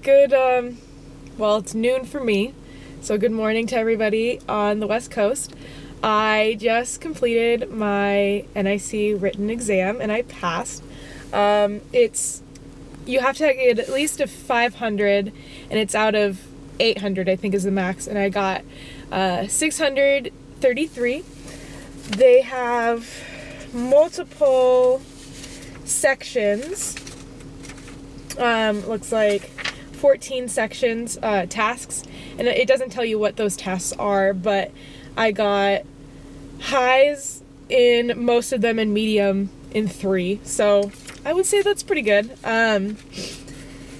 Good, well, it's noon for me, so good morning to everybody on the West Coast. I just completed my NIC written exam and I passed. You have to get at least a 500 and it's out of 800, I think is the max, and I got 633. They have multiple sections. Looks like 14 sections, tasks, and it doesn't tell you what those tasks are, but I got highs in most of them and medium in 3, so I would say that's pretty good.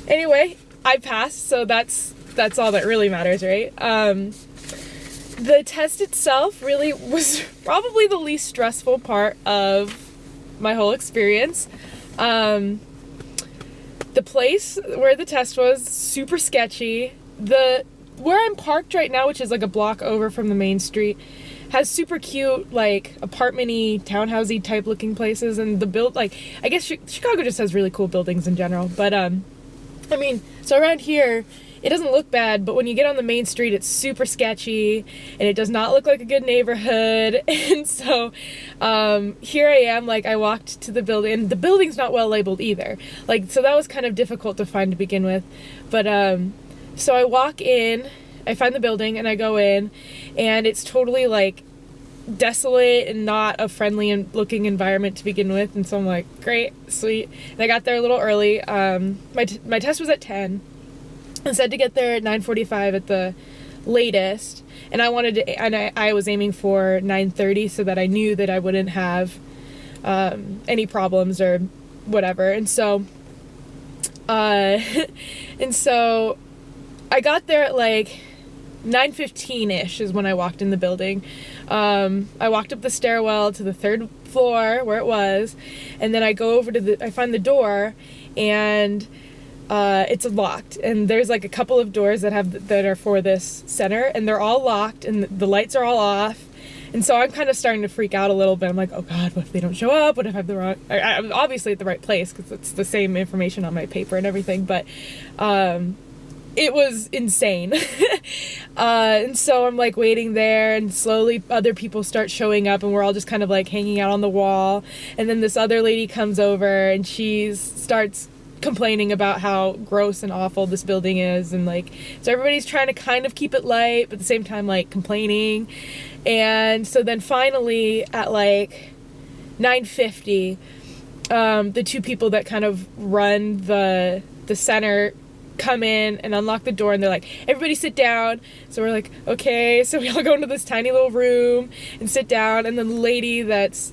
Anyway, I passed, so that's all that really matters, right? The test itself really was probably the least stressful part of my whole experience. The place where the test was super sketchy. Where I'm parked right now, which is like a block over from the main street, has super cute, like, apartment-y, townhousey type looking places, and I guess Chicago just has really cool buildings in general, but, so around here, it doesn't look bad, but when you get on the main street, it's super sketchy, and it does not look like a good neighborhood, and so, here I am, like, I walked to the building, and the building's not well labeled either, like, so that was kind of difficult to find to begin with, but, so I walk in, I find the building, and I go in, and it's totally, like, desolate and not a friendly and looking environment to begin with, and so I'm like, great, sweet, and I got there a little early. My test was at 10. I said to get there at 9:45 at the latest, and I was aiming for 9:30 so that I knew that I wouldn't have any problems or whatever, and so I got there at like 9:15-ish is when I walked in the building. I walked up the stairwell to the 3rd floor where it was, and then I go over I find the door, and it's locked, and there's like a couple of doors that are for this center, and they're all locked, and the lights are all off, and so I'm kind of starting to freak out a little bit. I'm like, oh god, what if they don't show up? What if I have the wrong... I'm obviously at the right place because it's the same information on my paper and everything, but it was insane. And so I'm like waiting there, and slowly other people start showing up, and we're all just kind of like hanging out on the wall, and then this other lady comes over and she starts complaining about how gross and awful this building is, and like, so everybody's trying to kind of keep it light but at the same time like complaining. And so then finally at like 9:50, the two people that kind of run the center come in and unlock the door, and they're like, everybody sit down. So we're like, okay, so we all go into this tiny little room and sit down, and then the lady that's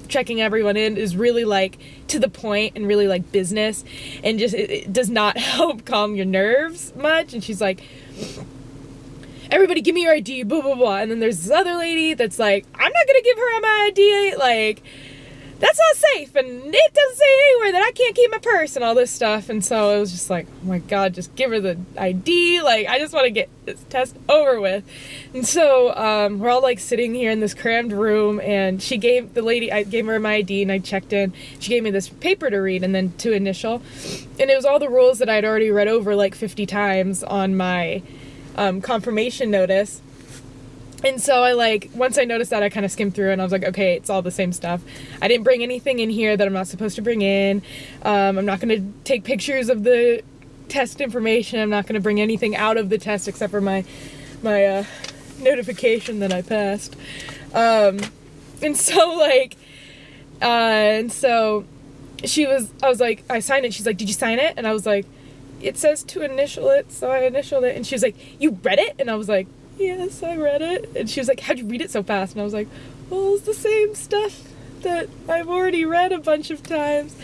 checking everyone in is really like to the point and really like business, and just it does not help calm your nerves much, and she's like, everybody give me your ID, blah blah blah. And then there's this other lady that's like, I'm not gonna give her my ID, like, that's not safe, and it doesn't say anywhere that I can't keep my purse and all this stuff. And so it was just like, oh my god, just give her the ID, like, I just want to get this test over with. And so we're all like sitting here in this crammed room, and I gave her my ID and I checked in. She gave me this paper to read and then to initial, and it was all the rules that I'd already read over like 50 times on my confirmation notice. And so once I noticed that, I kind of skimmed through, and I was like, okay, it's all the same stuff. I didn't bring anything in here that I'm not supposed to bring in. I'm not going to take pictures of the test information. I'm not going to bring anything out of the test except for my notification that I passed. And so I was like, I signed it. She's like, did you sign it? And I was like, it says to initial it, so I initialed it. And she was like, you read it? And I was like, yes, I read it. And she was like, how'd you read it so fast? And I was like, well, it's the same stuff that I've already read a bunch of times.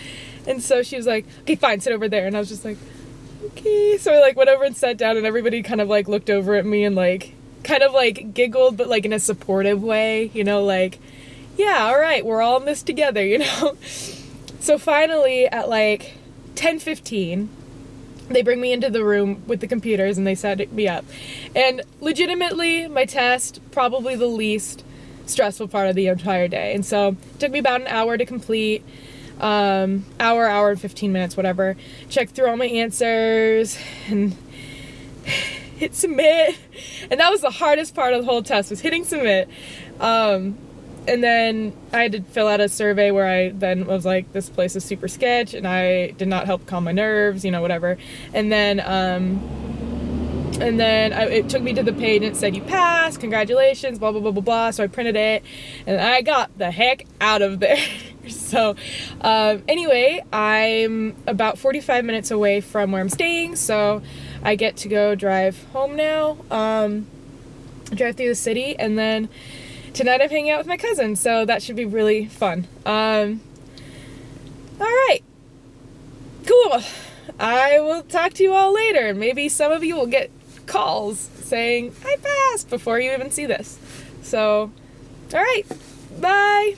And so she was like, okay, fine, sit over there. And I was just like, okay. So I like went over and sat down, and everybody kind of like looked over at me and like kind of like giggled, but like in a supportive way, you know, like, yeah, all right, we're all in this together, you know. So finally at like 10:15, they bring me into the room with the computers and they set me up. And legitimately, my test, probably the least stressful part of the entire day. And so it took me about an hour to complete. hour and 15 minutes, whatever. Checked through all my answers and hit submit. And that was the hardest part of the whole test, was hitting submit. And then I had to fill out a survey where I then was like, this place is super sketch, and I did not help calm my nerves, you know, whatever. And then it took me to the page and it said, you passed, congratulations, blah, blah, blah, blah, blah. So I printed it and I got the heck out of there. So anyway, I'm about 45 minutes away from where I'm staying, so I get to go drive home now, drive through the city, and then tonight I'm hanging out with my cousin, so that should be really fun. All right, cool. I will talk to you all later. Maybe some of you will get calls saying, I passed, before you even see this. So, all right, bye.